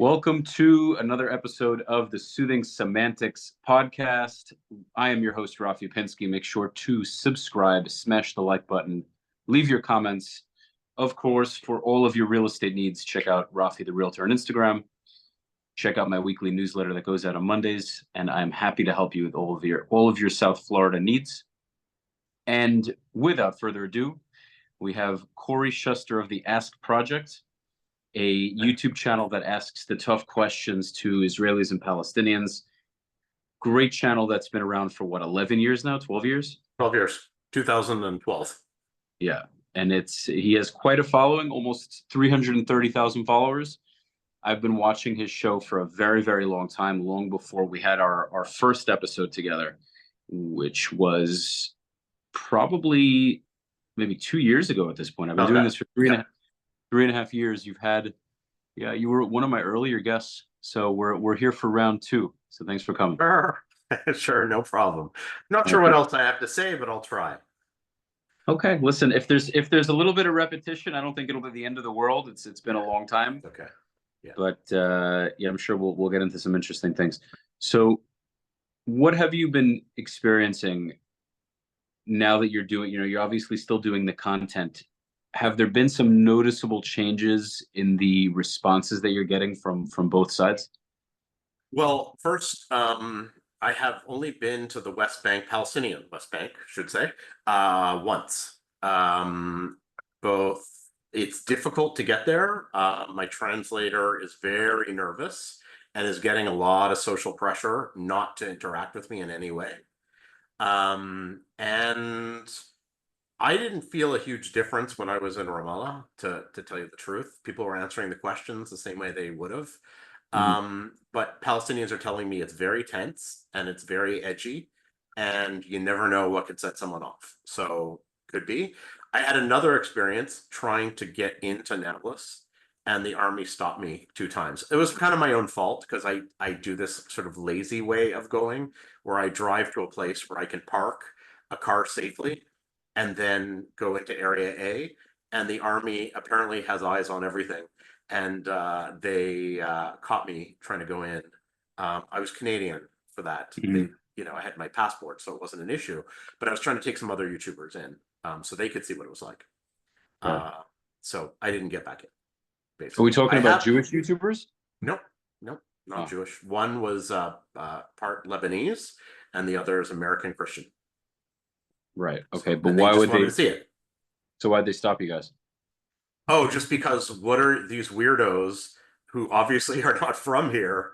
Welcome to another episode of the Soothing Semantics podcast. I am your host, Rafi Pinsky. Make sure to subscribe, smash the like button, leave your comments. Of course, for all of your real estate needs, check out Rafi the Realtor on Instagram. Check out my weekly newsletter that goes out on Mondays, and I'm happy to help you with all of your South Florida needs. And without further ado, we have Corey Shuster of the Ask Project, a YouTube channel that asks the tough questions to Israelis and Palestinians. Great channel that's been around for what, 11 years now, 12 years? 12 years, 2012. Yeah, and he has quite a following, almost 330,000 followers. I've been watching his show for a very, very long time, long before we had our first episode together, which was probably maybe 2 years ago at this point. I've been doing this for three and a half years. You were one of my earlier guests, so we're here for round two. So thanks for coming. Sure, no problem. Not sure what else I have to say, but I'll try. Okay, listen, if there's a little bit of repetition, I don't think it'll be the end of the world. It's been a long time. Okay. Yeah. But I'm sure we'll get into some interesting things. So what have you been experiencing now that you're doing, you're obviously still doing the content? Have there been some noticeable changes in the responses that you're getting from both sides? Well, first, I have only been to the West Bank, Palestinian West Bank, should say, once. Both, it's difficult to get there. My translator is very nervous and is getting a lot of social pressure not to interact with me in any way. And I didn't feel a huge difference when I was in Ramallah, to tell you the truth. People were answering the questions the same way they would have. But Palestinians are telling me it's very tense and it's very edgy, and you never know what could set someone off. So could be. I had another experience trying to get into Nablus, and the army stopped me 2 times. It was kind of my own fault because I do this sort of lazy way of going where I drive to a place where I can park a car safely and then go into area A, and the army apparently has eyes on everything. And they caught me trying to go in. I was Canadian for that. I had my passport, so it wasn't an issue. But I was trying to take some other YouTubers in, so they could see what it was like. So I didn't get back in. Basically. Are we talking about Jewish YouTubers? Nope, not Jewish. One was part Lebanese, and the other is American Christian. Right. Okay, so, but why would they see it? So why'd they stop you guys? Oh, just because what are these weirdos who obviously are not from here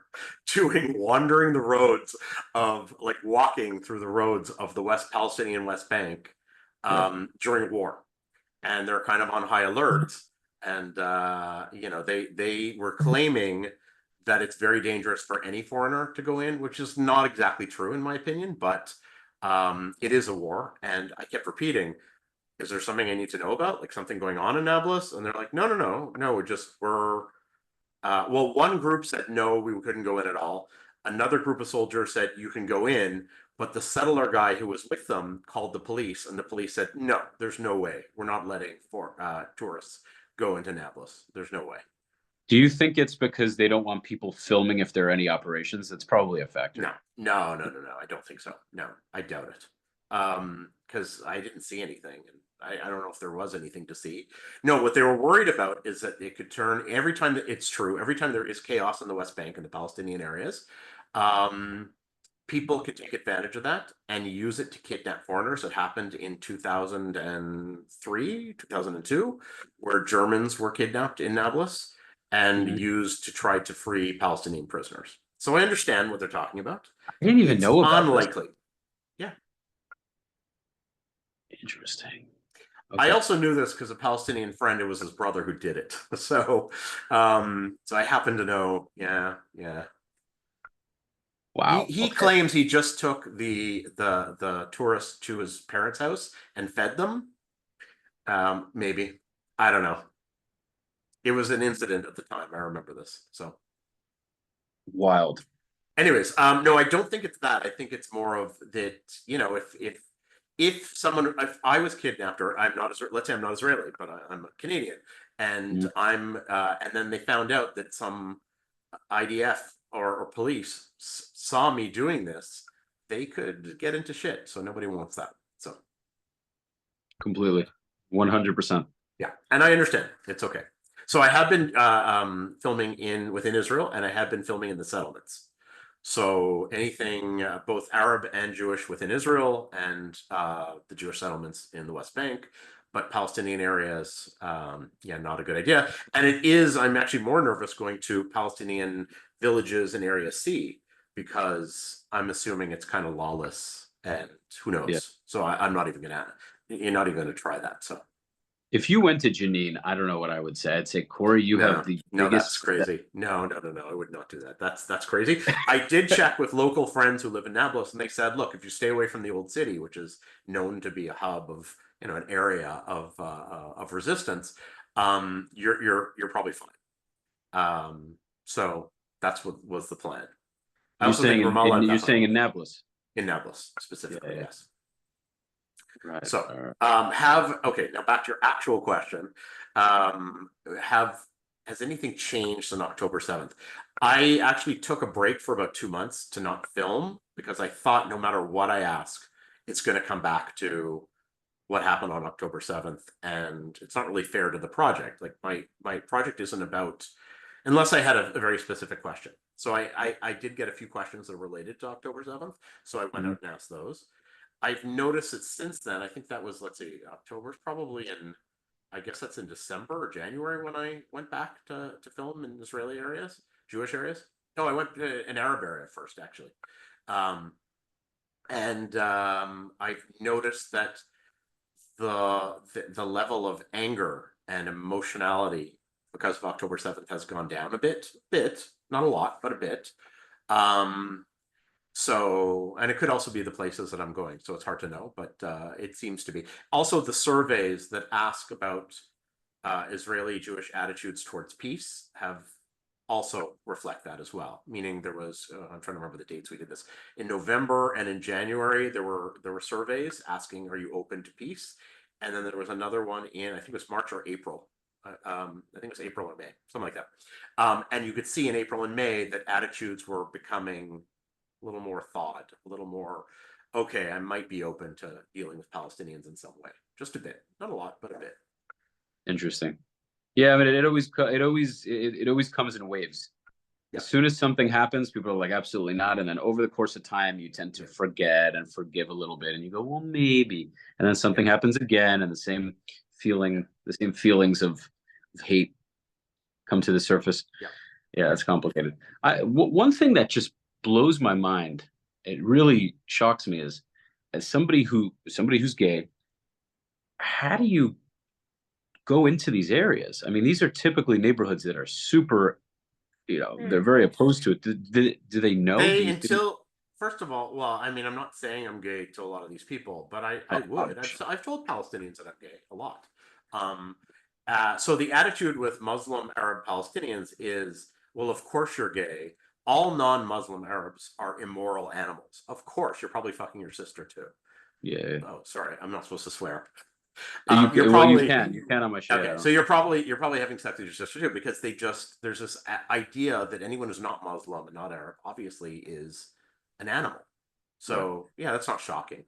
doing, wandering the roads of, like, walking through the roads of the West Palestinian West Bank during war? And they're kind of on high alert. And, they were claiming that it's very dangerous for any foreigner to go in, which is not exactly true in my opinion, but it is a war. And I kept repeating, is there something I need to know about? Like something going on in Nablus? And they're like, no, well, one group said, no, we couldn't go in at all. Another group of soldiers said, you can go in. But the settler guy who was with them called the police, and the police said, no, there's no way. We're not letting tourists go into Nablus. There's no way. Do you think it's because they don't want people filming if there are any operations? That's probably a factor. No. I don't think so. No, I doubt it. Because I didn't see anything. And I don't know if there was anything to see. No, what they were worried about is that it could turn, every time that it's true, every time there is chaos in the West Bank and the Palestinian areas, people could take advantage of that and use it to kidnap foreigners. It happened in 2003, 2002, where Germans were kidnapped in Nablus and used to try to free Palestinian prisoners. So I understand what they're talking about. I didn't even know about unlikely. This. Yeah. Interesting. Okay. I also knew this because a Palestinian friend, it was his brother who did it. So I happen to know. Yeah. Wow. He claims he just took the tourists to his parents' house and fed them. Maybe. I don't know. It was an incident at the time. I remember this. So wild. Anyways, no, I don't think it's that. I think it's more of that, if I was kidnapped, or I'm not, let's say I'm not Israeli, but I'm a Canadian, and and then they found out that some IDF or police saw me doing this, they could get into shit. So nobody wants that. So Completely. 100%. yeah, and I understand. It's okay. So I have been filming within Israel, and I have been filming in the settlements. So anything both Arab and Jewish within Israel, and the Jewish settlements in the West Bank, but Palestinian areas, yeah, not a good idea. And I'm actually more nervous going to Palestinian villages in Area C, because I'm assuming it's kind of lawless, and who Yeah. knows. So I'm not even you're not even gonna try that. So. If you went to Jenin, I don't know what I would say. I'd say, Corey, you have the No, that's biggest. crazy. No. I would not do that. That's crazy. I did check with local friends who live in Nablus, and they said, look, if you stay away from the old city, which is known to be a hub of, an area of resistance, you're probably fine. So that's what was the plan. I also think Ramallah. You're saying in Nablus. In Nablus specifically, Yeah. yes. Right. So, okay, now back to your actual question. Has anything changed on October 7th? I actually took a break for about 2 months to not film, because I thought no matter what I ask, it's going to come back to what happened on October 7th. And it's not really fair to the project. Like my project isn't about, unless I had a very specific question. So I did get a few questions that are related to October 7th. So I went out and asked those. I've noticed that since then, I think that was, let's see, October's probably I guess that's in December or January when I went back to film in Israeli areas, Jewish areas. No, I went to an Arab area first, actually. I've noticed that the level of anger and emotionality because of October 7th has gone down a bit, not a lot, but a bit. So, and it could also be the places that I'm going, so it's hard to know, but it seems to be. Also, the surveys that ask about Israeli Jewish attitudes towards peace have also reflect that as well. Meaning there was, I'm trying to remember the dates we did this. In November and in January, there were surveys asking, are you open to peace? And then there was another one in, I think it was March or April. I think it was April or May, something like that. And you could see in April and May that attitudes were becoming a little more thawed, a little more, okay, I might be open to dealing with Palestinians in some way. Just a bit, not a lot, but a bit. Interesting. Yeah, I mean, it always comes in waves. Yeah. As soon as something happens, people are like, absolutely not. And then over the course of time, you tend to forget and forgive a little bit, and you go, well, maybe. And then something happens again, and the same feelings of hate come to the surface. Yeah, it's complicated. One thing that just blows my mind, it really shocks me, is as somebody who's gay, how do you go into these areas? I mean, these are typically neighborhoods that are super, they're very opposed to it. Do they know? First of all, well, I mean, I'm not saying I'm gay to a lot of these people, but I would. I've told Palestinians that I'm gay a lot. So the attitude with Muslim Arab Palestinians is, well, of course you're gay. All non-Muslim Arabs are immoral animals. Of course, you're probably fucking your sister too. Yeah. Oh, sorry, I'm not supposed to swear. You can on my show. Okay, so you're probably having sex with your sister too, because there's this idea that anyone who's not Muslim and not Arab obviously is an animal. So yeah, that's not shocking.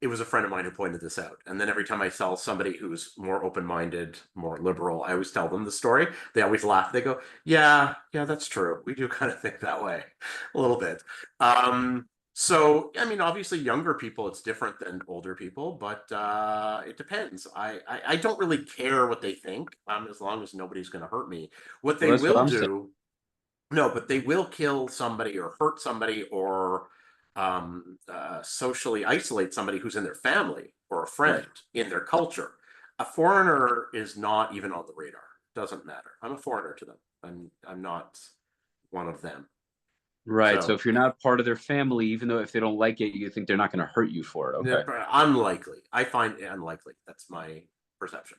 It was a friend of mine who pointed this out, and then every time I tell somebody who's more open-minded, more liberal, I always tell them the story. They always laugh. They go, "Yeah, that's true. We do kind of think that way, a little bit." So, I mean, obviously, younger people, it's different than older people, but it depends. I don't really care what they think, as long as nobody's going to hurt me. What they will do, no, but they will kill somebody or hurt somebody or socially isolate somebody who's in their family or a friend in their culture. A foreigner is not even on the radar. Doesn't matter. I'm a foreigner to them. I'm not one of them. Right. So if you're not part of their family, even though if they don't like it, you think they're not going to hurt you for it. Okay. Unlikely. I find it unlikely. That's my perception.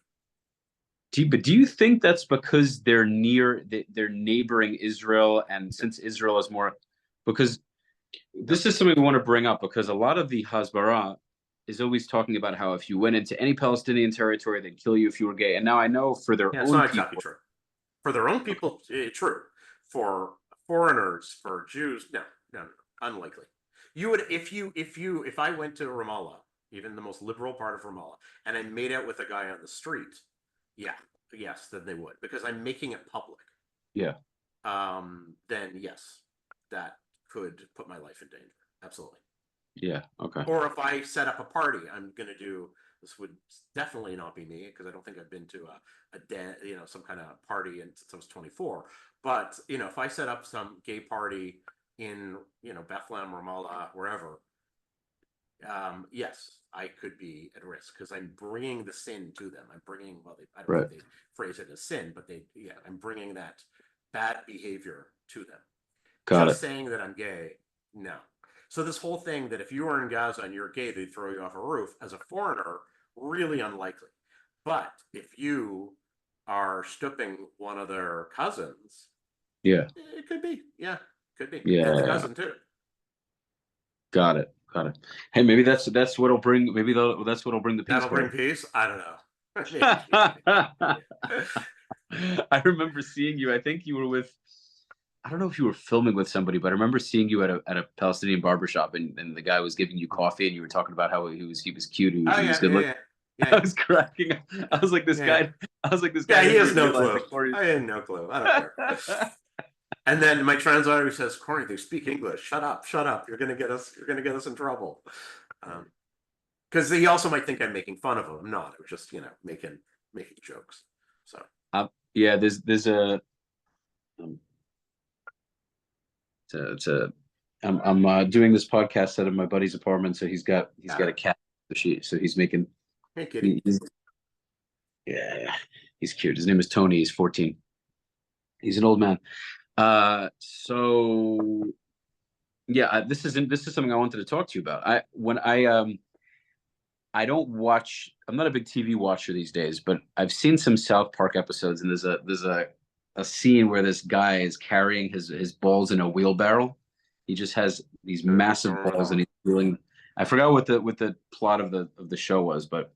But do you think that's because they're neighboring Israel, and since Israel is more, because this is something we want to bring up, because a lot of the Hasbara is always talking about how if you went into any Palestinian territory, they'd kill you if you were gay. And now I know for their own it's not people, exactly true. For their own people, true. For foreigners, for Jews, no, no, no, unlikely. You would if I went to Ramallah, even the most liberal part of Ramallah, and I made out with a guy on the street, yeah, yes, then they would, because I'm making it public. Yeah. Then yes, that could put my life in danger. Absolutely. Yeah. Okay. Or if I set up a party, I'm going to do, this would definitely not be me, because I don't think I've been to some kind of party since I was 24. But, if I set up some gay party in, Bethlehem, Ramallah, wherever, yes, I could be at risk, because I'm bringing the sin to them. I'm bringing, I don't know if they phrase it as sin, but I'm bringing that bad behavior to them. Got Just it. saying that I'm gay, no. So this whole thing that if you were in Gaza and you're gay, they'd throw you off a roof, as a foreigner, really unlikely. But if you are stooping one of their cousins, Yeah. it could be. Yeah, could be. Yeah. And the cousin too. Got it. Got it. Hey, maybe that's what'll bring. Maybe that's what'll bring the peace. That'll bring peace. I don't know. I remember seeing you. I think you were with. I don't know if you were filming with somebody, but I remember seeing you at a Palestinian barbershop, and the guy was giving you coffee, and you were talking about how he was cute, he was good looking. Yeah. I was cracking up. I was like, this guy. Yeah, he has no clue. I had no clue. I don't care. And then my translator says, "Corey, they speak English. Shut up. You're gonna get us in trouble." Because he also might think I'm making fun of him. I'm not. I was just, making jokes. So yeah, there's a I'm doing this podcast out of my buddy's apartment, so he's got a cat. So he's making. Hey, kitty. Yeah, he's cute. His name is Tony. He's 14. He's an old man. So yeah, this is something I wanted to talk to you about. I don't watch. I'm not a big TV watcher these days, but I've seen some South Park episodes, and there's a scene where this guy is carrying his balls in a wheelbarrow. He just has these massive balls, and he's wheeling. I forgot what the plot of the show was, but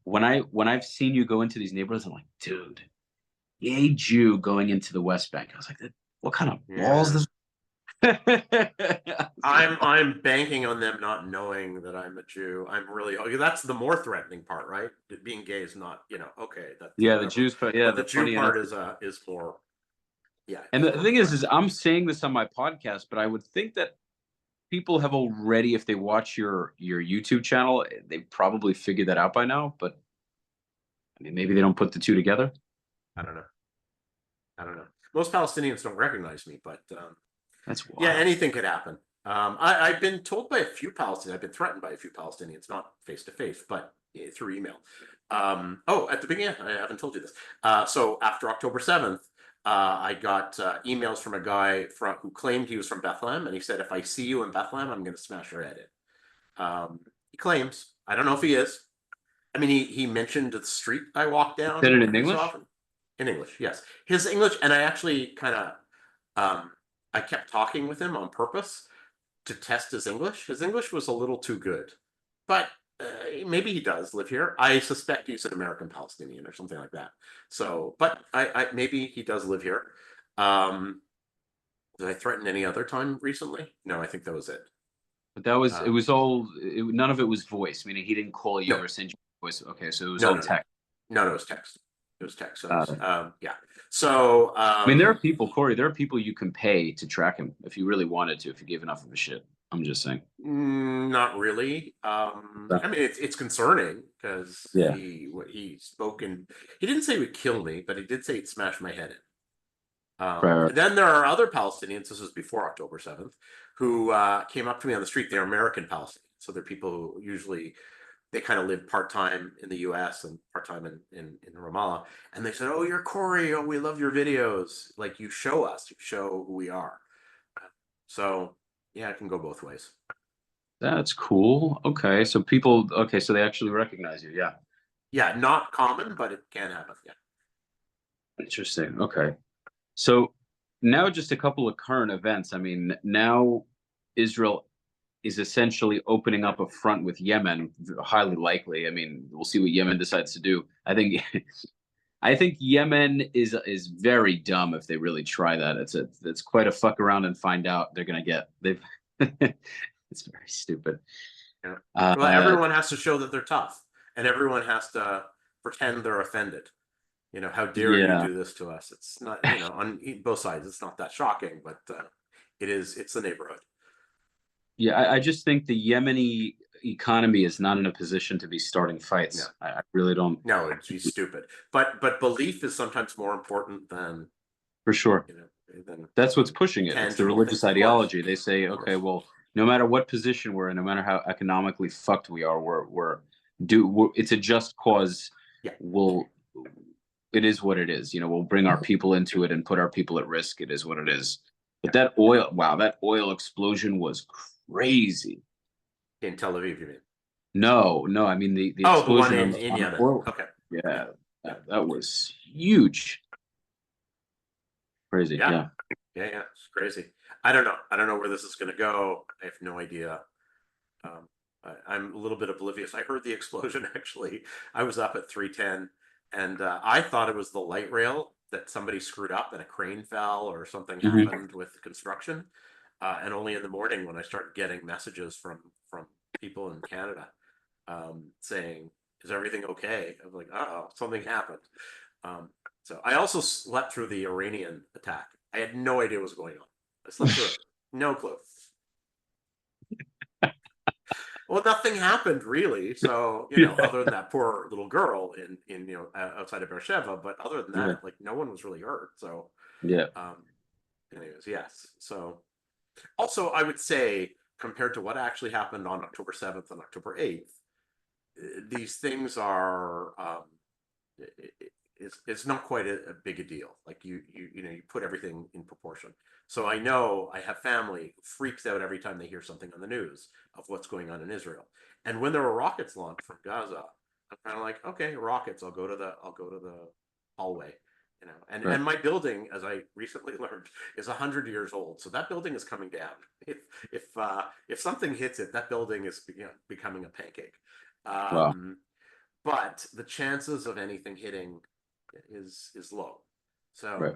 when I've seen you go into these neighborhoods, I'm like, dude, gay Jew going into the West Bank. I was like, what kind of balls does I'm banking on them not knowing that I'm a Jew. That's the more threatening part, right? Being gay is not, okay. The Jews part. Yeah, the Jew part is more. Yeah. And the thing is I'm saying this on my podcast, but I would think that people have already, if they watch your YouTube channel, they probably figured that out by now. But I mean, maybe they don't put the two together. I don't know. Most Palestinians don't recognize me, but that's wild. Yeah, anything could happen. I've been told by a few Palestinians. I've been threatened by a few Palestinians, not face to face, but through email. At the beginning, I haven't told you this. So after October 7th, I got emails from a guy who claimed he was from Bethlehem, and he said, "If I see you in Bethlehem, I'm going to smash your head in." He claims. I don't know if he is. I mean, he mentioned the street I walked down. Said it in English? In English, yes. His English, and I actually kind of, I kept talking with him on purpose to test his English. His English was a little too good, but maybe he does live here. I suspect he's an American Palestinian or something like that. So, but I maybe he does live here. Did I threaten any other time recently? No, I think that was it. But that was it was all. None of it was voice, meaning he didn't call you or send you voice. Okay, so it was all text. No, it was text. It was text. So yeah. So I mean, there are people, Corey. There are people you can pay to track him if you really wanted to. If you gave enough of a shit. I'm just saying. Not really. I mean, it's concerning because he spoke and he didn't say he would kill me, but he did say he'd smash my head in. Then there are other Palestinians. This was before October 7th, who came up to me on the street. They're American Palestinians, so they're people who usually they kind of live part-time in the U.S. and part-time in Ramallah. And they said, "Oh, you're Corey. Oh, we love your videos. Like you show us, you show who we are." So yeah, it can go both ways. That's cool. Okay, so people. Okay, so they actually recognize you. Yeah. Yeah, not common, but it can happen. Yeah. Interesting. Okay. So now just a couple of current events. I mean, now Israel is essentially opening up a front with Yemen, highly likely. I mean, we'll see what Yemen decides to do. I think I think Yemen is very dumb if they really try that. It's quite a fuck around and find out they're gonna get. They've it's very stupid. Yeah. Well, Uh, everyone has to show that they're tough, and everyone has to pretend they're offended. How dare you yeah, do this to us? It's not, on both sides, it's not that shocking, but it's the neighborhood. yeah. I just think the Yemeni economy is not in a position to be starting No, fights. I really don't, no, it's stupid. But belief is sometimes more important than, for sure. you know, than That's what's pushing it. It's the tangible religious things. Of course, ideology. They say, of okay, course. well, no matter what position we're in, no matter how economically fucked we are, it's a just cause. Yeah, We'll, it is what it is. We'll bring our people into it and put our people at risk. It is what it is. But yeah. that oil explosion was crazy. In Tel Aviv, you mean? No, no, I mean the Oh, the one explosion in on Yemen. oil. Okay. Yeah, Yeah, yeah, that was huge. Crazy. yeah, Yeah. yeah. It's crazy. I don't know where this is going to go. I have no idea. Um, I'm a little bit oblivious. I heard the explosion actually. I was up at 3:10, and I thought it was the light rail that somebody screwed up and a crane fell or something Hmm. happened with construction. And only in the morning when I started getting messages from people in Canada saying, "Is everything okay?" I was like, "Oh, something happened." Um, so I also slept through the Iranian attack. I had no idea what was going on. I slept through it, no clue. Well, nothing happened really. So, Yeah. other than that poor little girl in outside of Beersheba, but other than Yeah. that, like no one was really hurt. So, Yeah. um, anyways, yes. So, also, I would say compared to what actually happened on October 7th and October 8th, these things are it's not quite a big a deal. Like you put everything in proportion. So I know I have family who freaks out every time they hear something on the news of what's going on in Israel. And when there were rockets launched from Gaza, I'm kind of like, okay, rockets. I'll go to the hallway. And Right. and my building, as I recently learned, is 100 years old. So that building is coming down. If something hits it, that building is becoming a pancake. Wow. Um, but the chances of anything hitting is low. So Right.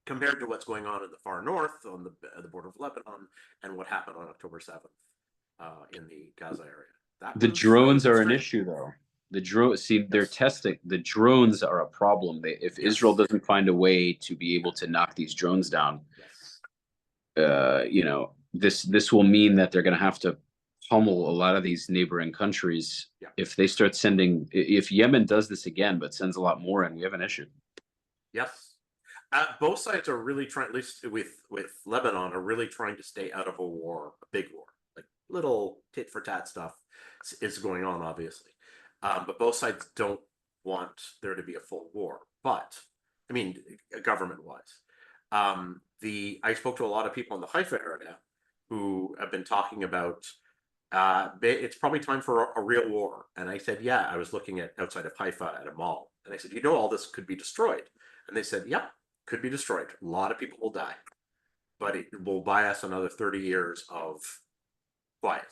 compared to what's going on in the far north on the border of Lebanon and what happened on October 7th in the Gaza area, that The was drones are an extreme. issue, though. They're Yes, testing. The drones are a problem. If Israel yes, doesn't find a way to be able to knock these drones down, yes, this will mean that they're going to have to pummel a lot of these neighboring countries. yeah, If they start sending, if Yemen does this again, but sends a lot more in, we have an issue. yes. Both sides are really trying, at least with Lebanon, are really trying to stay out of a war, a big war. Like little tit for tat stuff is going on, obviously, but both sides don't want there to be a full war. But I mean, government wise, the I spoke to a lot of people in the Haifa area who have been talking about it's probably time for a real war. And I said, yeah, I was looking at outside of Haifa at a mall, and I said, all this could be destroyed. And they said, yep, could be destroyed. A lot of people will die, but it will buy us another 30 years of quiet.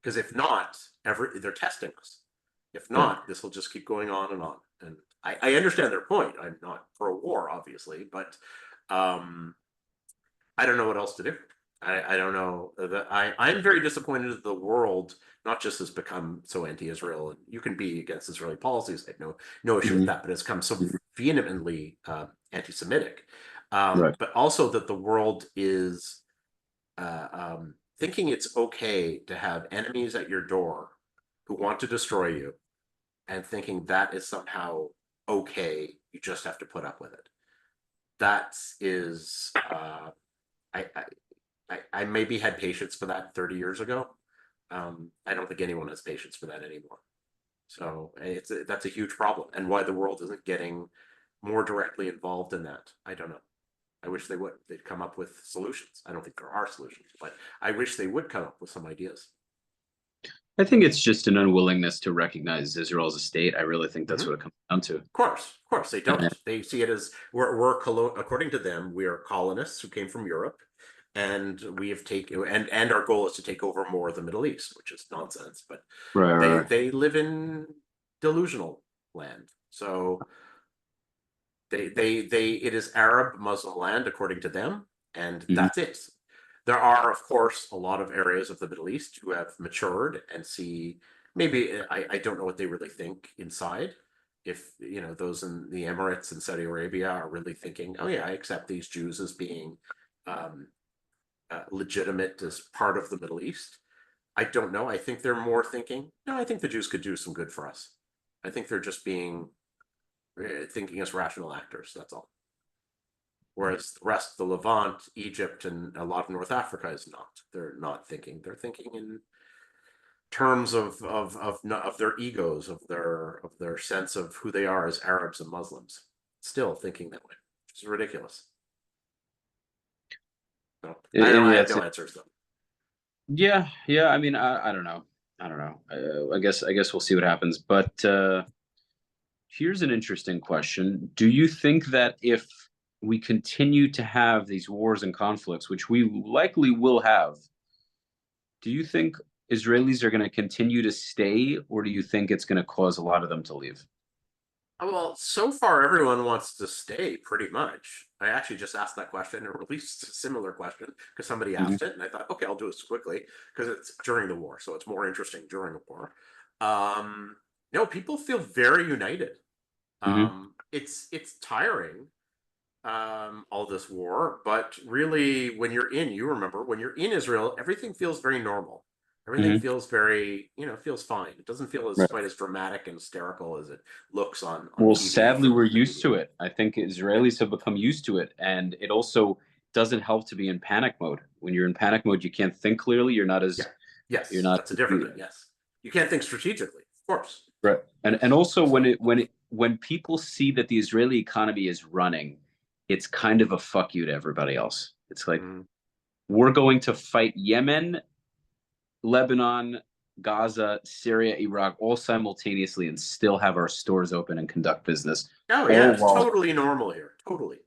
Because if not, they're testing us. If Right. not, this will just keep going on and on. And I understand their point. I'm not pro war, obviously, but um, I don't know what else to do. I don't know. I'm very disappointed that the world not just has become so anti-Israel, and you can be against Israeli policies. I have no issue with Hmm. that, but it's come so vehemently anti-Semitic. Right. But also that the world is thinking it's okay to have enemies at your door who want to destroy you, and thinking that is somehow okay. You just have to put up with it. That is, I maybe had patience for that 30 years ago. I don't think anyone has patience for that anymore. So that's a huge problem, and why the world isn't getting more directly involved in that, I don't know. I wish they would. They'd come up with solutions. I don't think there are solutions, but I wish they would come up with some ideas. I think it's just an unwillingness to recognize Israel as a state. I really think that's Mm-hmm. what it comes down to. Of course, they don't. They see it as according to them, we are colonists who came from Europe, and we have taken and our goal is to take over more of the Middle East, which is nonsense. But Right, right, they right. they live in delusional land. So it is Arab Muslim land according to them, and Hmm. that's it. There are, of course, a lot of areas of the Middle East who have matured and see maybe I don't know what they really think inside. If those in the Emirates and Saudi Arabia are really thinking, oh yeah, I accept these Jews as being um, legitimate as part of the Middle East. I don't know. I think they're more thinking, no, I think the Jews could do some good for us. I think they're just being thinking as rational actors. That's all. Whereas the rest, the Levant, Egypt, and a lot of North Africa is not. They're not thinking. They're thinking in terms of their egos, of their sense of who they are as Arabs and Muslims. Still thinking that way, which is ridiculous. So, I Yeah, have no answers though. yeah. I mean, I don't know. I don't know. I guess we'll see what happens. But here's an interesting question. Do you think that if we continue to have these wars and conflicts, which we likely will have, do you think Israelis are going to continue to stay, or do you think it's going to cause a lot of them to leave? Well, so far everyone wants to stay pretty much. I actually just asked that question and released a similar question because somebody Hmm. asked it, and I thought, okay, I'll do this quickly because it's during the war, so it's more interesting during the war. Um, no, people feel very united. Hmm. It's tiring, all this war, but really, when you're in, you remember when you're in Israel, everything feels very normal. Everything Hmm. feels very, feels fine. It doesn't feel as Right. quite as dramatic and hysterical as it looks on Well, TV sadly, from we're the used media. to it. I think Israelis have become used to it, and it also doesn't help to be in panic mode. When you're in panic mode, you can't think clearly. Yeah. You're Yes, not that's a different thing. Yes, you can't think strategically, of course. right. And Yes, also absolutely. when people see that the Israeli economy is running, it's kind of a fuck you to everybody else. It's like Mm. we're going to fight Yemen, Lebanon, Gaza, Syria, Iraq, all simultaneously and still have our stores open and conduct business. Oh yeah, All it's while totally normal here. Totally.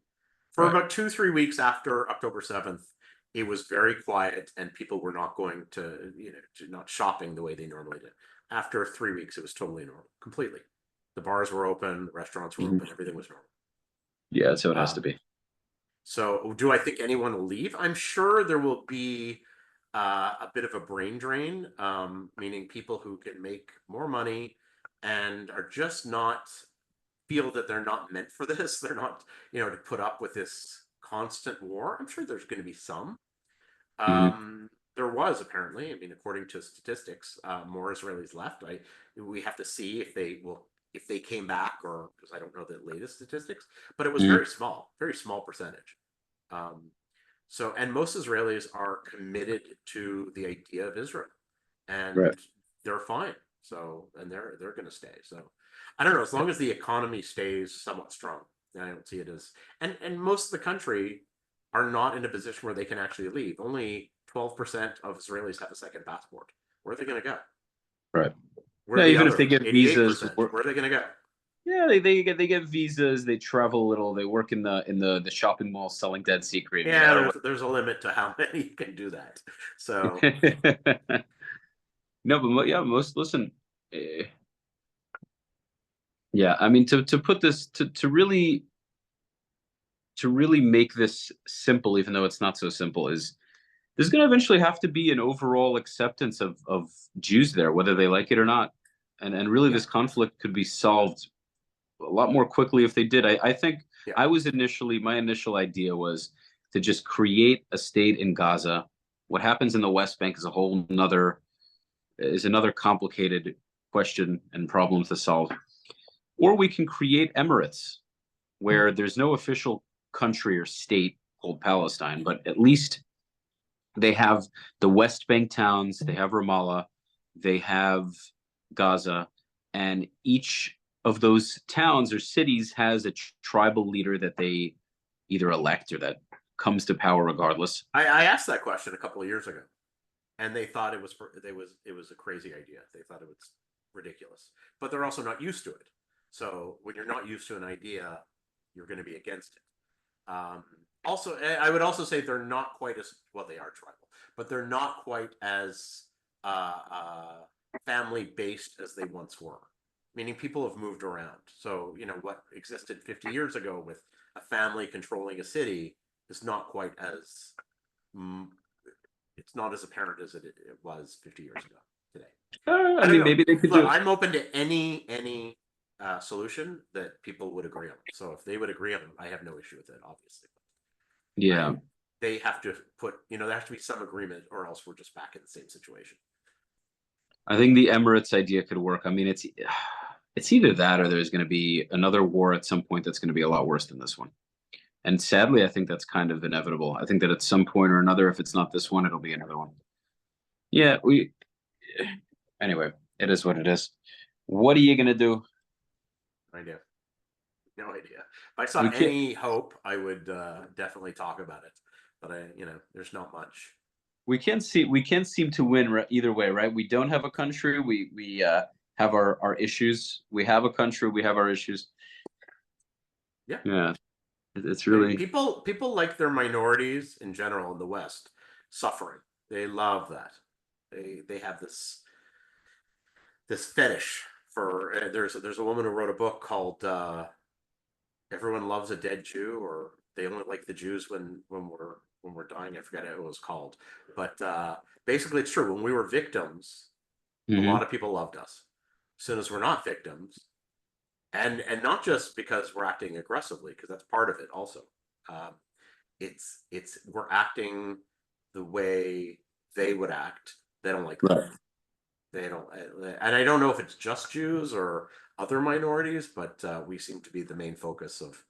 For right. about 2, 3 weeks after October 7th, it was very quiet and people were not going to, not shopping the way they normally did. After 3 weeks, it was totally normal, completely. The bars were open, the restaurants were Mhm. open, everything was normal. Yeah, that's how it has to Um, be. so, do I think anyone will leave? I'm sure there will be a bit of a brain drain, meaning people who can make more money and are just not feel that they're not meant for this. They're not, to put up with this constant war. I'm sure there's going to be some. Hmm. There was apparently, I mean, according to statistics, more Israelis left. We have to see if they came back or because I don't know the latest statistics, but it was Hmm. very small percentage. Um, and most Israelis are committed to the idea of Israel, Right. and they're fine. So, and they're going to stay. So, I don't know. As long as the economy stays somewhat strong, I don't see it as. And most of the country are not in a position where they can actually leave. Only 12% of Israelis have a second passport. Where are they going to go? Right. Where are Yeah, the even if they other get visas, 88%? Where are they going to go? yeah, they get visas, they travel a little, they work in the shopping mall selling dead sea cream, Yeah, or there's a limit to how many can do that. So what. No, but yeah, most listen. eh, Yeah, I mean to put this to really make this simple, even though it's not so simple, is there's going to eventually have to be an overall acceptance of Jews there, whether they like it or not, and really yeah, this conflict could be solved a lot more quickly if they did. I think yeah. my initial idea was to just create a state in Gaza. What happens in the West Bank is another complicated question and problem to solve. Or we can create emirates where there's no official country or state called Palestine, but at least they have the West Bank towns, they have Ramallah, they have Gaza, and each of those towns or cities has a tribal leader that they either elect or that comes to power regardless. I asked that question a couple of years ago, and they thought it was a crazy idea. They thought it was ridiculous, but they're also not used to it. So when you're not used to an idea, you're going to be against it. Also, I would also say they're not quite as well. They are tribal, but they're not quite as family based as they once were. meaning people have moved around. So, what existed 50 years ago with a family controlling a city is not quite as, mm, it's not as apparent as it was 50 years ago today. I I don't mean, know. maybe they could Look, do it. I'm open to any solution that people would agree on. So if they would agree on it, I have no issue with it, obviously. Yeah. They have to put, there has to be some agreement, or else we're just back in the same situation. I think the Emirates idea could work. I mean, it's either that or there's going to be another war at some point that's going to be a lot worse than this one. And sadly, I think that's kind of inevitable. I think that at some point or another, if it's not this one, it'll be another one. Yeah, anyway, it is what it is. What are you going to do? No idea. No idea. If I saw We can't, any hope, I would definitely talk about it. But there's not much. we can't seem to win either way, right? We don't have a country. We have our issues. We have a country. We have our issues. Yeah. Yeah, it's I mean, really. people like their minorities in general in the West suffering. They love that. They have this fetish for. There's a woman who wrote a book called "Everyone Loves a Dead Jew," or "They Only Like the Jews when we're dying." I forget what it was called, but basically it's true. When we were victims, a lot Mhm. of people loved us. As soon as we're not victims, and not just because we're acting aggressively, because that's part of it also. Um, it's we're acting the way they would act. They don't like that. Right. They don't, and I don't know if it's just Jews or other minorities, but we seem to be the main focus of,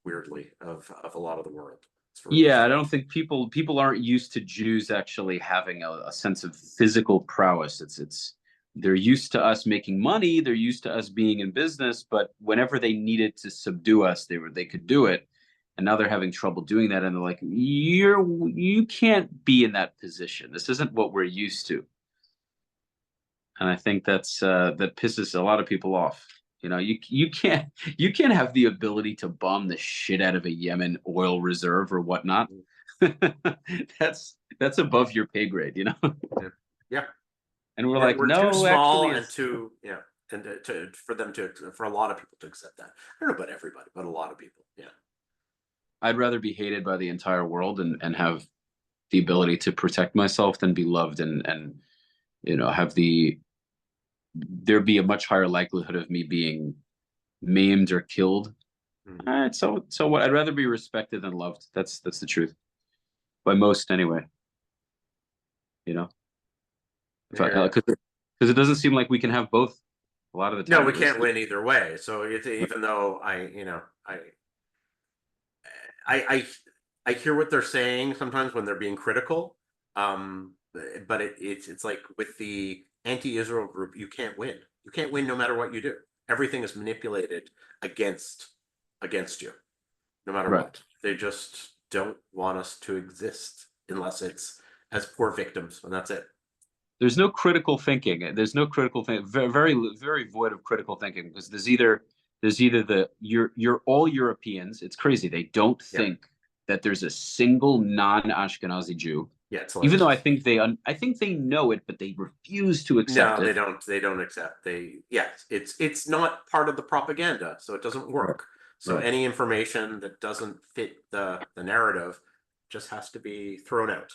weirdly, of a lot of the world. It's really Yeah, I strange. don't think people aren't used to Jews actually having a sense of physical prowess. It's they're used to us making money, they're used to us being in business, but whenever they needed to subdue us, they could do it. And now they're having trouble doing that, and they're like, you can't be in that position. This isn't what we're used to. And I think that pisses a lot of people off. You can't have the ability to bomb the shit out of a Yemen oil reserve or whatnot. That's above your pay grade, you know. Yeah, yeah. And we're We're like, we're too no, small actually, and it's too, and for a lot of people to accept that. I don't know about everybody, but a lot of people. Yeah. I'd rather be hated by the entire world and have the ability to protect myself than be loved and have there be a much higher likelihood of me being maimed or killed. Mhm. All right, so what? I'd rather be respected than loved. That's the truth. By most anyway, you know. If I Yeah. because it doesn't seem like we can have both a lot of the No, time we at least. can't win either way. So even though I I hear what they're saying sometimes when they're being critical. But it's like with the anti-Israel group, you can't win. You can't win no matter what you do. Everything is manipulated against against you, no matter Right. what. They just don't want us to exist unless it's as poor victims, and that's it. There's no critical thinking. There's no critical thing. Very very void of critical thinking because there's either you're all Europeans. It's crazy. They don't Yeah, think that there's a single non-Ashkenazi Jew, yeah, it's even though I hilarious. think I think they know it, but they refuse to accept No, they it. don't. They don't accept. Yes, it's not part of the propaganda, so it doesn't Right. work. So Right. any information that doesn't fit the narrative just has to be thrown out.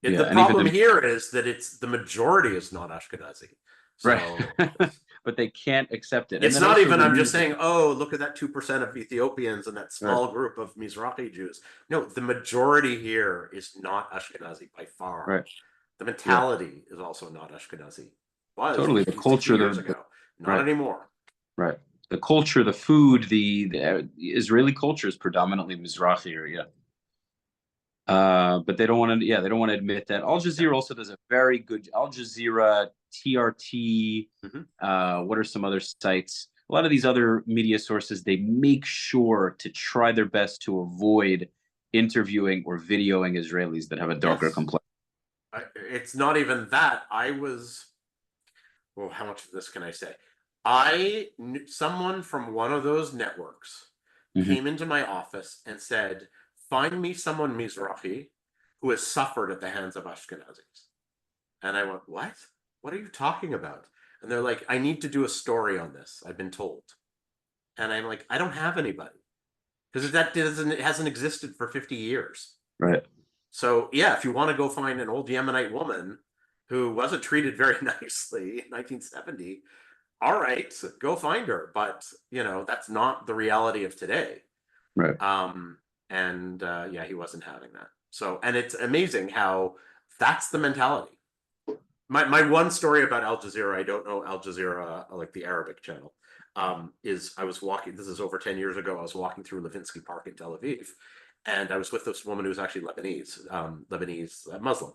Yeah, The and even problem the here is that it's the majority is not Ashkenazi. right, So but they can't accept it. And it's then not also even, the I'm just news. saying, oh, look at that 2% of Ethiopians and that Right. small group of Mizrahi Jews. No, the majority here is not Ashkenazi by far. Right. The Yeah. mentality is also not Ashkenazi. Was Totally. The 50, 60 culture, years ago. Not right. anymore. Right. The culture, the food, the Israeli culture is predominantly Mizrahi area. But they don't want to, yeah, they don't want to admit that. Al Yeah. Jazeera also does a very good Al Jazeera, TRT, Mm-hmm. what are some other sites? A lot of these other media sources, they make sure to try their best to avoid interviewing or videoing Israelis that have a darker Yes. complexion. It's not even that. Well, how much of this can I say? Someone from one of those networks Mhm. came into my office and said, find me someone Mizrahi who has suffered at the hands of Ashkenazis. And I went, what? What are you talking about? And they're like, I need to do a story on this, I've been told. And I'm like, I don't have anybody. Because it hasn't existed for 50 years. Right. So yeah, if you want to go find an old Yemenite woman who wasn't treated very nicely in 1970, all right, go find her. But that's not the reality of today. Right. Yeah, he wasn't having that. So, and it's amazing how that's the mentality. My one story about Al Jazeera, I don't know Al Jazeera, like the Arabic channel, is I was walking, this is over 10 years ago, I was walking through Levinsky Park in Tel Aviv, and I was with this woman who was actually Lebanese Muslim,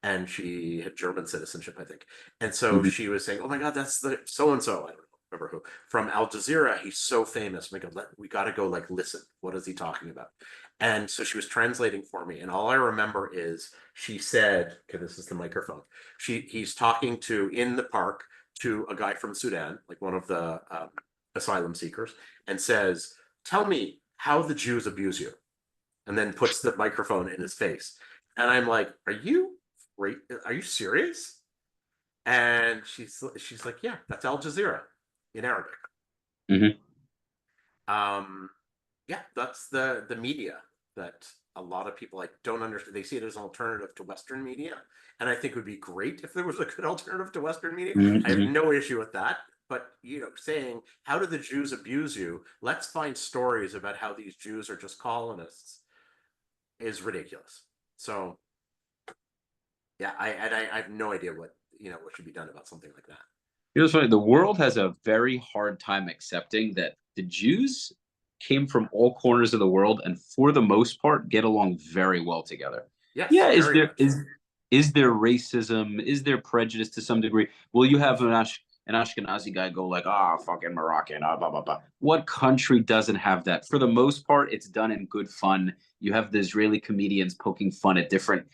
and she had German citizenship, I think. And so Mhm. she was saying, "Oh my God, that's the so-and-so, I don't remember who, from Al Jazeera. He's so famous. Oh my God, we got to go listen. What is he talking about?" And so she was translating for me, and all I remember is she said, "Okay, this is the microphone." He's talking in the park to a guy from Sudan, like one of the asylum seekers, and says, "Tell me how the Jews abuse you," and then puts the microphone in his face. And I'm like, "Are you serious?" And she's like, "Yeah, that's Al Jazeera in Arabic." Mhm. Yeah, that's the media that a lot of people don't understand. They see it as an alternative to Western media, and I think it would be great if there was a good alternative to Western media. I have Mhm. no issue with that. But saying, how do the Jews abuse you? Let's find stories about how these Jews are just colonists is ridiculous. So yeah, I have no idea what should be done about something like that. It's funny. The world has a very hard time accepting that the Jews came from all corners of the world and, for the most part, get along very well together. Yes, Yeah, very much so. is there racism? Is there prejudice to some degree? Well, you have an Ashkenazi guy go like, "Ah, fucking Moroccan, blah blah blah." What country doesn't have that? For the most part, it's done in good fun. You have the Israeli comedians poking fun at different,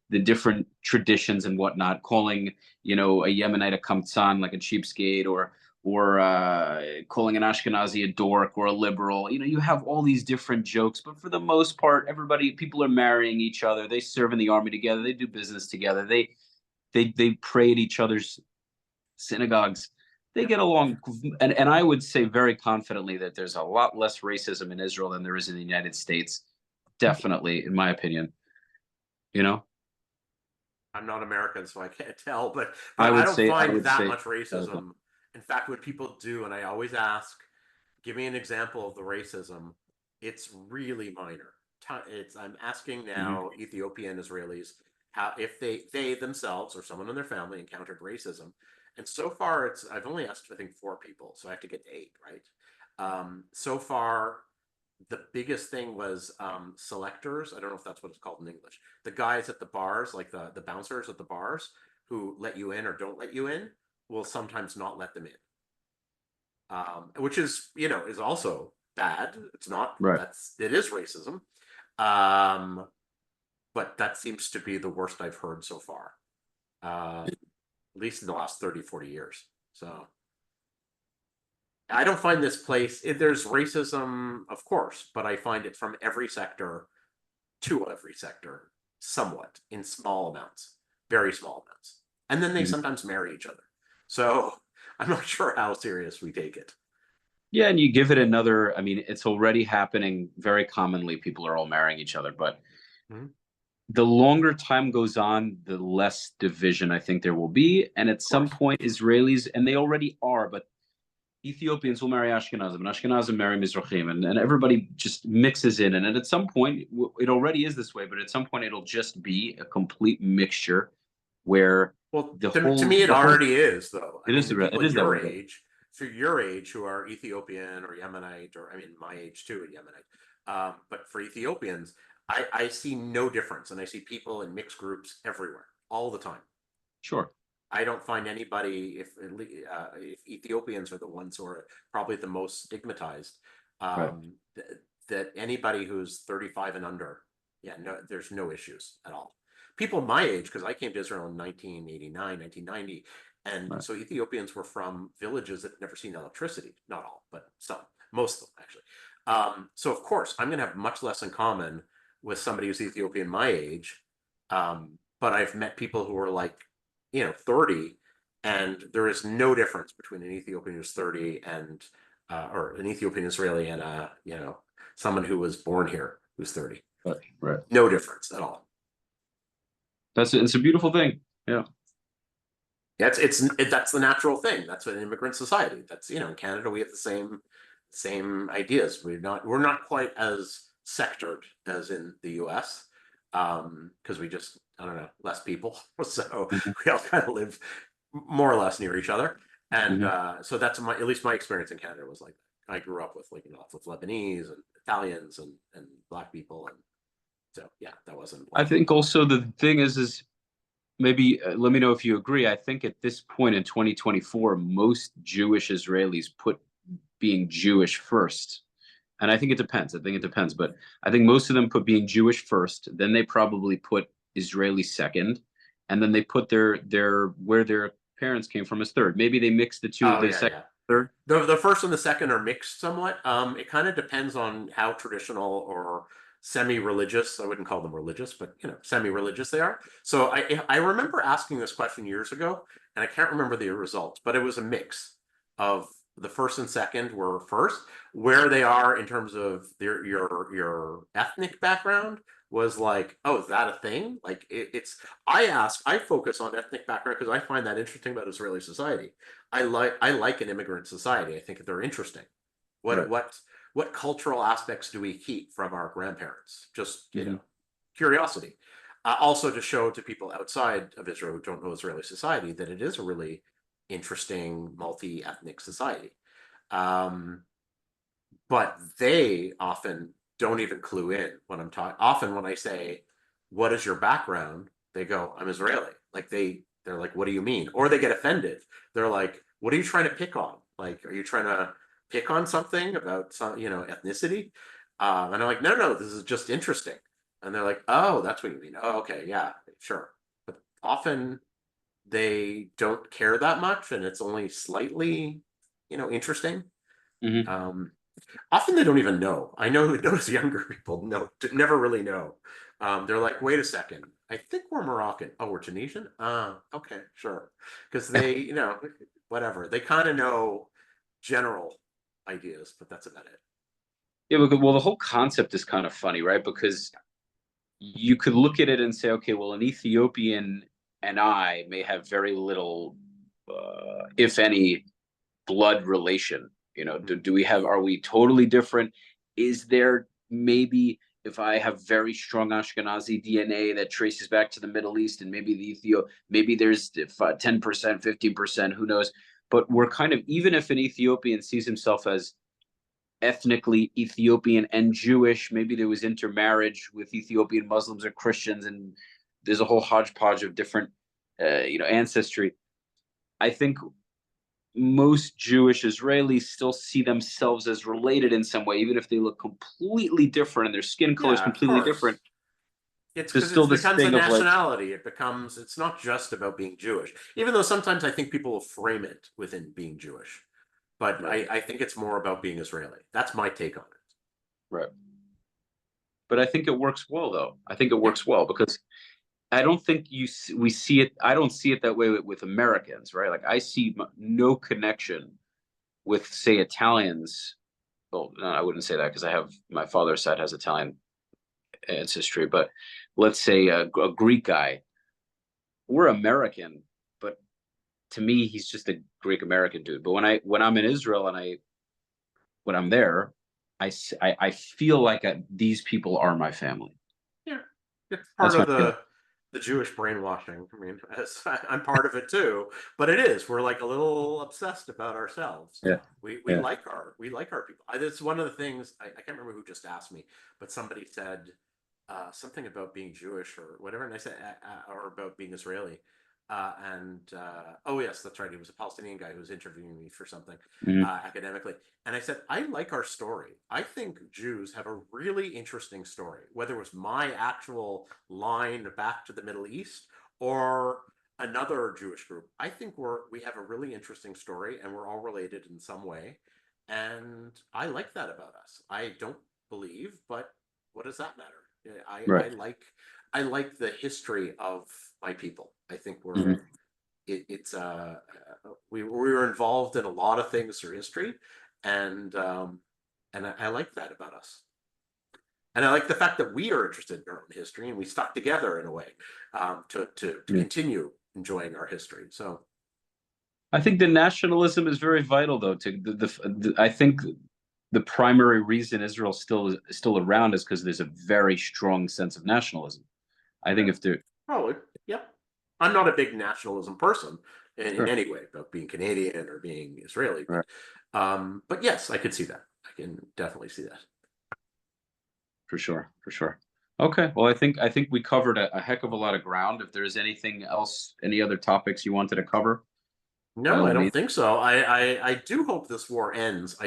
the different traditions and whatnot, calling a Yemenite a kamtsan, like a cheapskate, or calling an Ashkenazi a dork or a liberal. You have all these different jokes, but for the most part, people are marrying each other. They serve in the army together. They do business together. They pray at each other's synagogues. They Yeah. get along, and I would say very confidently that there's a lot less racism in Israel than there is in the United States. Definitely, in my opinion. You know, I'm not American, so I can't tell, but I I would don't say I find would that say much racism. In fact, when people do, and I always ask, give me an example of the racism, it's really minor. I'm asking Mhm. now Ethiopian Israelis how if they themselves or someone in their family encountered racism, and so far I've only asked I think 4 people, so I have to get to 8, right? So far the biggest thing was selectors. I don't know if that's what it's called in English. The guys at the bars, like the bouncers at the bars, who let you in or don't let you in, will sometimes not let them in, which is also bad. It's not Right. it is racism, um, but that seems to be the worst I've heard so far, at least in the last 30, 40 years. So I don't find this place. There's racism, of course, but I find it from every sector to every sector, somewhat in small amounts, very small amounts. And then they Mhm. sometimes marry each other. So I'm not sure how serious we take it. Yeah, and you give it another. I mean, it's already happening very commonly. People are all marrying each other, but Mhm. the longer time goes on, the less division I think there will be. And at Of some course. point, Israelis, and they already are, but Ethiopians will marry Ashkenazim, and Ashkenazim marry Mizrahim, and everybody just mixes in. And at some point, it already is this way, but at some point, it'll just be a complete mixture where Well, the to whole me, it the whole already is, though. I it mean, is the people it is that way. for your age who are Ethiopian or Yemenite, or I mean, my age too, and Yemenite. But for Ethiopians, I see no difference. And I see people in mixed groups everywhere, all the time. Sure. I don't find anybody if Ethiopians are the ones who are probably the most stigmatized. Right. That anybody who's 35 and under, yeah, no, there's no issues at all. People my age, because I came to Israel in 1989, 1990, and Right. so Ethiopians were from villages that had never seen electricity. Not all, but some, most of them actually. So of course, I'm going to have much less in common with somebody who's Ethiopian my age. But I've met people who are like 30, And there is no difference between an Ethiopian who's 30 and or an Ethiopian Israeli and someone who was born here who's 30. Right. No difference at all. It's a beautiful thing. Yeah. That's the natural thing. That's an immigrant society. That's in Canada we have the same ideas. We're not quite as sectored as in the U.S. Because we just, I don't know, less people, so Mhm. we all kind of live more or less near each other. And Mhm. so that's at least my experience in Canada was like I grew up with lots of Lebanese and Italians and Black people, and so yeah, that wasn't I like think also the thing is maybe let me know if you agree. I think at this point in 2024, most Jewish Israelis put being Jewish first. And I think it depends. I think it depends. But I think most of them put being Jewish first. Then they probably put Israeli second. And then they put their where their parents came from as third. Maybe they mix the two, oh the yeah, second, yeah. third. The first and the second are mixed somewhat. It kind of depends on how traditional or semi-religious, I wouldn't call them religious, but semi-religious they are. So I remember asking this question years ago, and I can't remember the results, but it was a mix of the first and second were first. Where they are in terms of your ethnic background was like, oh, is that a thing? Like I focus on ethnic background because I find that interesting about Israeli society. I like an immigrant society. I think they're interesting. Right. What cultural aspects do we keep from our grandparents? Just Mm-hmm. curiosity. Also to show to people outside of Israel who don't know Israeli society that it is a really interesting multi-ethnic society. Um, but they often don't even clue in when I'm talking. Often when I say, "What is your background?" they go, "I'm Israeli." Like they're like, "What do you mean?" Or they get offended. They're like, "What are you trying to pick on? Like, are you trying to pick on something about some ethnicity?" And I'm like, "No, this is just interesting." And they're like, "Oh, that's what you mean. Oh, okay, yeah, sure." But often they don't care that much, and it's only slightly, interesting. Mm-hmm. Um, Often they don't even know. I know those younger people never really know. They're like, wait a second, I think we're Moroccan. Oh, we're Tunisian? Okay, sure. Because they, whatever. They kind of know general ideas, but that's about it. Yeah, because, well, the whole concept is kind of funny, right? Because you could look at it and say, okay, well, an Ethiopian and I may have very little, if any, blood relation. Do we have? Are we totally different? Is there maybe if I have very strong Ashkenazi DNA that traces back to the Middle East, and maybe maybe there's 10%, 15%, who knows? But we're kind of even if an Ethiopian sees himself as ethnically Ethiopian and Jewish. Maybe there was intermarriage with Ethiopian Muslims or Christians, and there's a whole hodgepodge of different, ancestry. I think most Jewish Israelis still see themselves as related in some way, even if they look completely different and their skin color is Yeah, of completely different. course. It's There's because still it this becomes a thing of like, nationality. It's not just about being Jewish, even though sometimes I think people will frame it within being Jewish. But right, I think it's more about being Israeli. That's my take on it. right. But I think it works well, though. I think it Yeah. works well because I don't think we see it. I don't see it that way with Americans, right? Like I see no connection with, say, Italians. Well, no, I wouldn't say that because I have my father's side has Italian ancestry, but let's say a Greek guy. We're American, but to me, he's just a Greek American dude. But when I'm in Israel and when I'm there, I feel like these people are my family. Yeah, it's part That's my of feeling. the Jewish brainwashing. I mean, I'm part of it too, but it is. We're like a little obsessed about ourselves. Yeah, We yeah. like our people. It's one of the things I can't remember who just asked me, but somebody said something about being Jewish or whatever, and I said or about being Israeli. Oh yes, that's right. He was a Palestinian guy who was interviewing me for something Mhm. academically, and I said I like our story. I think Jews have a really interesting story, whether it was my actual line back to the Middle East or another Jewish group. I think we have a really interesting story, and we're all related in some way, and I like that about us. I don't believe, but what does that matter? I Right. like I like the history of my people. I think we're Mhm. we were involved in a lot of things through history, and I like that about us. And I like the fact that we are interested in our own history and we stuck together in a way to continue enjoying our history. So I think the nationalism is very vital, though. I think the primary reason Israel is still around is because there's a very strong sense of nationalism. I think if there probably, yep. I'm not a big nationalism person in Sure. any way about being Canadian or being Israeli, Right. but yes, I could see that. I can definitely see that. For sure, for sure. Okay, well, I think we covered a heck of a lot of ground. If there's anything else, any other topics you wanted to cover, by No, all I don't means. think so. I do hope this war ends.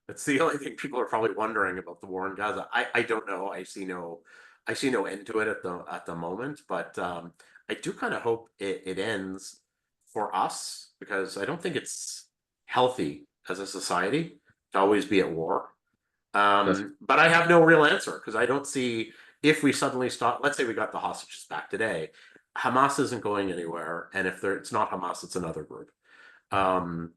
That's the only thing people are probably wondering about the war in Gaza. I don't know. I see no end to it at the moment, but I do kind of hope it ends for us because I don't think it's healthy as a society to always be at war. But I have no real answer because I don't see if we suddenly stop. Let's say we got the hostages back today. Hamas isn't going anywhere, and if it's not Hamas, it's another group. Um,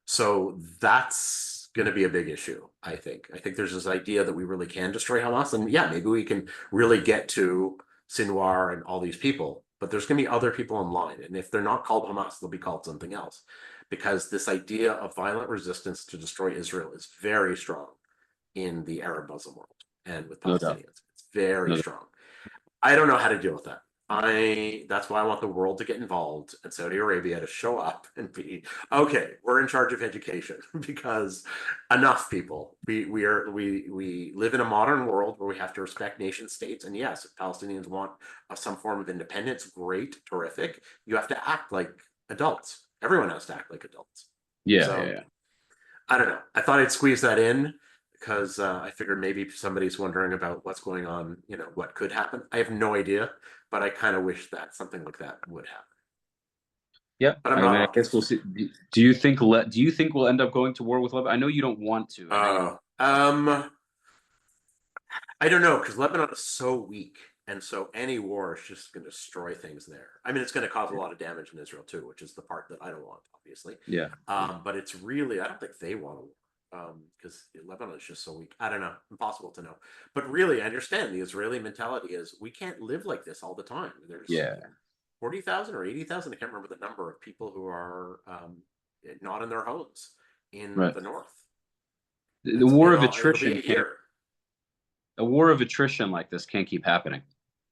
so that's going to be a big issue. I think. I think there's this idea that we really can destroy Hamas, and yeah, maybe we can really get to Sinwar and all these people. But there's going to be other people in line, and if they're not called Hamas, they'll be called something else, because this idea of violent resistance to destroy Israel is very strong in the Arab Muslim world and with No doubt. Palestinians. It's very No doubt. strong. I don't know how to deal with that. That's why I want the world to get involved and Saudi Arabia to show up and be okay. We're in charge of education because enough people. We live in a modern world where we have to respect nation states. And yes, if Palestinians want some form of independence, great, terrific. You have to act like adults. Everyone has to act like adults. Yeah. I don't know. I thought I'd squeeze that in because I figured maybe somebody's wondering about what's going on, what could happen. I have no idea, but I kind of wish that something like that would happen. Yeah. But I'm I not mean, I guess we'll see. Do you think we'll end up going to war with Lebanon? I know you don't want to. I don't know because Lebanon is so weak, and so any war is just going to destroy things there. I mean, it's going to cause a lot of damage in Israel too, which is the part that I don't want, obviously. Yeah. But it's really, I don't think they want to. Because Lebanon is just so weak. I don't know, impossible to know. But really, I understand the Israeli mentality is we can't live like this all the time. There's 40,000 or 80,000, I can't remember the number of people who are not in their homes in the north. The war of it'll be attrition a year. A war of attrition like this can't keep happening.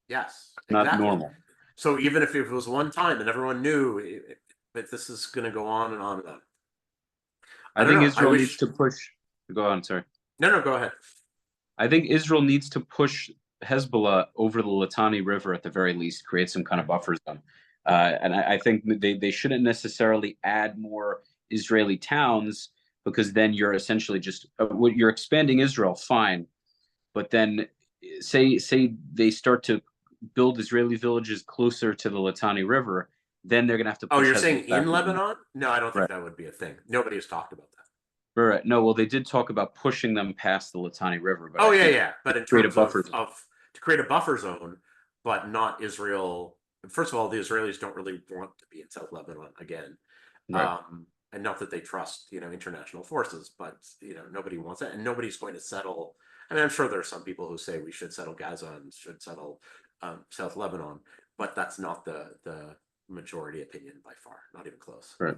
Yes, Not exactly. normal. So even if it was one time and everyone knew, but this is going to go on and on and on. I think Israel needs to push. Go on, sorry. No, go ahead. I think Israel needs to push Hezbollah over the Litani River at the very least, create some kind of buffer zone. And I think they shouldn't necessarily add more Israeli towns because then you're essentially just you're expanding Israel, fine. But then say they start to build Israeli villages closer to the Litani River, then they're going to have to push you're Hezbollah saying in back Lebanon? No, I don't think that would be a thing. Nobody has talked about that. Right. No, well, they did talk about pushing them past the Litani River. But But in terms of to create a buffer zone, but not Israel. First of all, the Israelis don't really want to be in South Lebanon again. Right. And not that they trust, international forces, but, nobody wants that. And nobody's going to settle. I mean, I'm sure there are some people who say we should settle Gaza and should settle South Lebanon, but that's not the majority opinion by far, not even close. Right.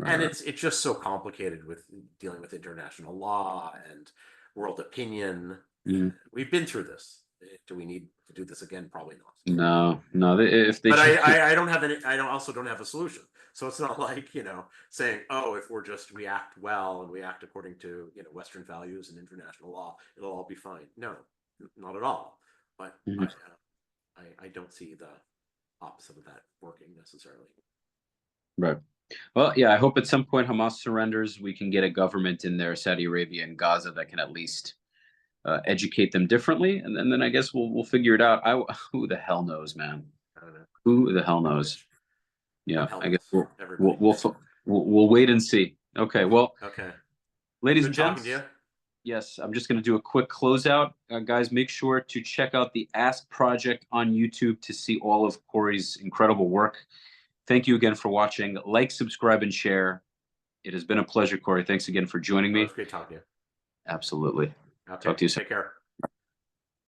And it's just so complicated with dealing with international law and world opinion. Mm-hmm. We've been through this. Do we need to do this again? Probably not. No. If they, but I don't have any. Also don't have a solution. So it's not like saying, oh, if we act well and we act according to Western values and international law, it'll all be fine. No, not at all. But I don't see the opposite of that working necessarily. Right. Well, yeah, I hope at some point Hamas surrenders. We can get a government in there, Saudi Arabia and Gaza, that can at least educate them differently, and then I guess we'll figure it out. Who the hell knows, man? I don't know. Who the hell knows? Yeah, I guess we'll wait and see. Okay, well, ladies and gents, yes, I'm just going to do a quick closeout. Guys, make sure to check out the Ask Project on YouTube to see all of Corey's incredible work. Thank you again for watching. Like, subscribe, and share. It has been a pleasure, Corey. Thanks again for joining It me. was great talking to you. Absolutely. Okay, Talk to you soon. take care.